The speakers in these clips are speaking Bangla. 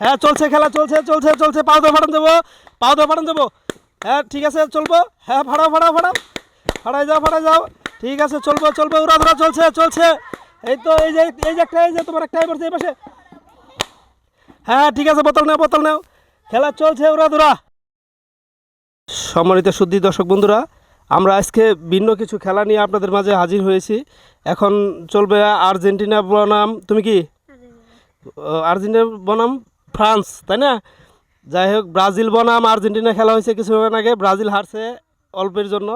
হ্যাঁ চলছে খেলা, চলছে চলছে চলছে, পাও দিয়ে ফাটান দেবো, পাও দিয়ে ফাটান দেবো। হ্যাঁ ঠিক আছে চলবো, হ্যাঁ ফাড়াও ফাড়াও ফাড়াও, ফাড়াই যাও ফাড়াই যাও, ঠিক আছে চলবো চলবো, উড়াধুরা চলছে চলছে। এই তো এই যে একটা, এই যে তোমার একটা এবার এই পাশে। হ্যাঁ ঠিক আছে, বোতল নাও বোতল নাও, খেলা চলছে উড়াধুরা। সম্মানিত সুধী দর্শক বন্ধুরা, আমরা আজকে ভিন্ন কিছু খেলা নিয়ে আপনাদের মাঝে হাজির হয়েছি। এখন চলবে আর্জেন্টিনা বনাম, তুমি কি আর্জেন্টিনা বনাম ফ্রান্স, তাই না? যাই হোক, ব্রাজিল বনাম আর্জেন্টিনা খেলা হয়েছে কিছুক্ষণ আগে, ব্রাজিল হারছে অল্পের জন্য।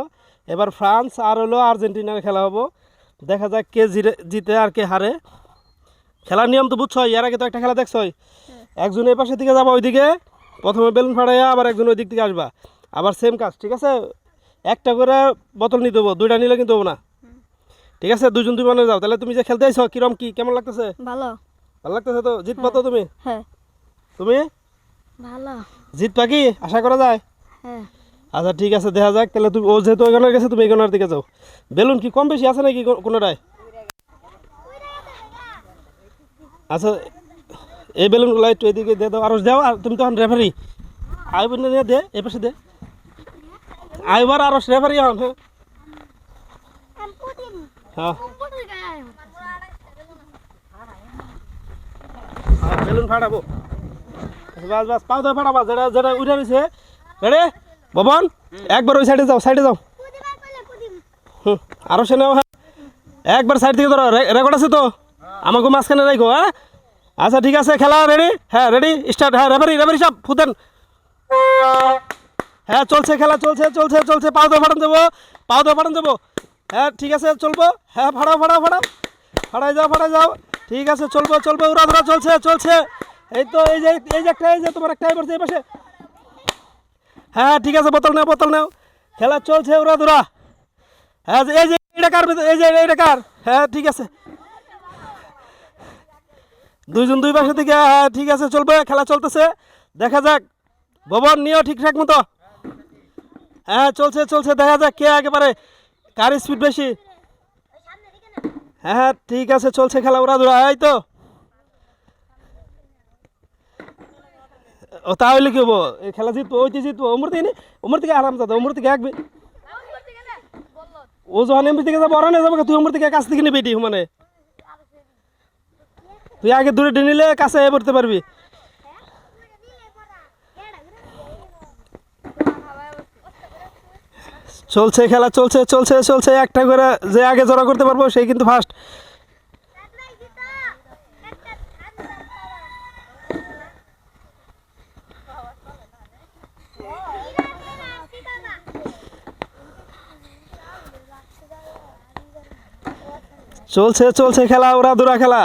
এবার ফ্রান্স আর হলো আর্জেন্টিনার খেলা হবো, দেখা যাক কে জিতে আর কে হারে। খেলার নিয়ম তো বুঝছো, এর আগে তো একটা খেলা দেখছো, একজন এই পাশের দিকে যাবা ওইদিকে, প্রথমে বেলুন ফাটাইয়া, আবার একজন ওই দিক থেকে আসবা, আবার সেম কাজ, ঠিক আছে? একটা করে বোতল নিতে হবো, দুইটা নিলে কিন্তু হবো না, ঠিক আছে? দুজন দুই মানে যাও। তাহলে তুমি যে খেলতে আইছো কিরম, কি কেমন লাগতেছে? ভালো। ভালো লাগতেছে তো? জিতবা তো তুমি? হ্যাঁ। তুমি ভালো। জিতবা কি আশা করা যায়? হ্যাঁ। আচ্ছা ঠিক আছে, দেখা যাক। তাহলে তুমি, ও যেহেতু ওইখানে গেছে, তুমি এইখানের দিকে যাও। বেলুন কি কম বেশি আছে নাকি কোনোটায়? আচ্ছা, এই বেলুনগুলো একটু এদিকে দিয়ে দাও, আরো দাও। আর তুমি তখন রেফারি আইবার নিয়ে দে, এ পাশে দে, আইবার আরো রেফারি হন। হ্যাঁ হ্যাঁ, বেলুন ফাটাবো, বাস বাস, পাও দিয়ে ফাটাবা, যেটা যেটা উঠে রয়েছে। রেডি ভবন, একবার ওই সাইডে যাও, সাইডে যাও। হুম, আরো সে নেও। হ্যাঁ একবার সাইড থেকে ধরো, রেকর্ড আছে তো, আমাকে মাঝখানে রাখো। হ্যাঁ আচ্ছা ঠিক আছে, খেলা রেডি? হ্যাঁ রেডি, স্টার্ট। হ্যাঁ রেফারি রেফারি সব ফুদেন। হ্যাঁ চলছে খেলা, চলছে চলছে চলছে, পাও দিয়ে ফাটান দেবো, পাও দিয়ে ফাটান দেবো। হ্যাঁ ঠিক আছে চলবো, হ্যাঁ ফাড়াও ফাড়াও ফাড়াও, ফাড়াই যাও ফাড়াই যাও, ঠিক আছে চলবো চলবো, উড়াধুরা চলছে চলছে। এই তো এই যে একটা, এই যে তোমার একটা এবার এই পাশে। হ্যাঁ ঠিক আছে, বোতল নাও বোতল নাও, খেলা চলছে উড়াধুরা। হ্যাঁ এই যে এটা কার, এই যে এটা কার? হ্যাঁ ঠিক আছে, দুইজন দুই পাশে থেকে। হ্যাঁ ঠিক আছে চলবে, খেলা চলতেছে, দেখা যাক। ভবন নিও ঠিকঠাক মতো। হ্যাঁ চলছে চলছে, দেখা যাক কে আগে পারে, কার স্পিড বেশি। হ্যাঁ ঠিক আছে চলছে খেলা উড়াধুরা। এই তো, ও তাহলে কি হবো, এই খেলা জিতবো, ওইতে জিতবো, ওমর থেকে আরাম যাবে, ওমর থেকে একবে। ও যখন এমপি থেকে যাবো, অরানে যাবো, তুই ওমর থেকে কাছ থেকে নিবি এটি, মানে তুই আগে দূরে নিলে কাছে পড়তে পারবি। চলছে খেলা, চলছে চলছে চলছে, একটা করে যে আগে জড়া করতে পারবো সেই কিন্তু ফার্স্ট। চলছে চলছে খেলা উড়াধুরা খেলা।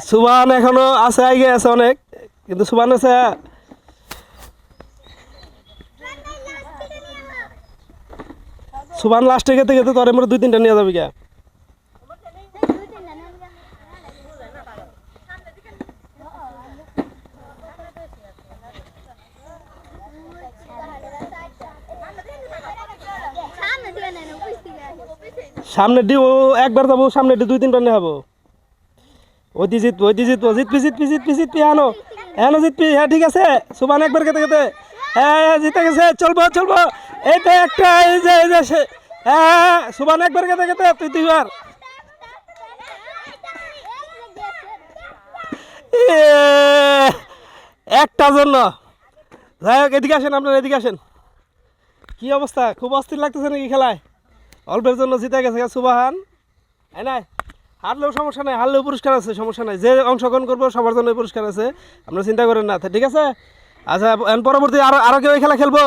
সুবান এখনো আছে, আগে আছে অনেক, কিন্তু সুবান আছে। সুবান লাস্টে গেতে গেতে তোর মধ্যে দুই তিনটা নিয়ে যাবি কে? সামনে ডি, ও একবার যাবো, সামনে ডি দুই তিনটা নিয়ে যাবো। ওইটি জিতবো, ওইটি জিতবো, জিতবি জিতবি জিতবি জিতবি, এনো এনো জিতবি। হ্যাঁ ঠিক আছে, সুবান একবার গেতে গেতে, হ্যাঁ জিতে গেছে, চলবো চলবো। এই তো একটা, এই যে হ্যাঁ সুবান একবার গেতে গেতে, তুই দুইবার। একটা জন্য। যাই হোক, এদিকে আসেন, আপনারা এদিকে আসেন। কি অবস্থা, খুব অস্থির লাগতেছে নাকি খেলায়? অল্পের জন্য জিতে গেছে সুবাহান, তাই না? হারলেও সমস্যা নাই, হারলেও পুরস্কার আছে, সমস্যা নাই। যে অংশগ্রহণ করবো সবার জন্য পুরস্কার আছে, আপনারা চিন্তা করেন না, ঠিক আছে? আচ্ছা পরবর্তী আরো কেউ এই খেলা খেলবো?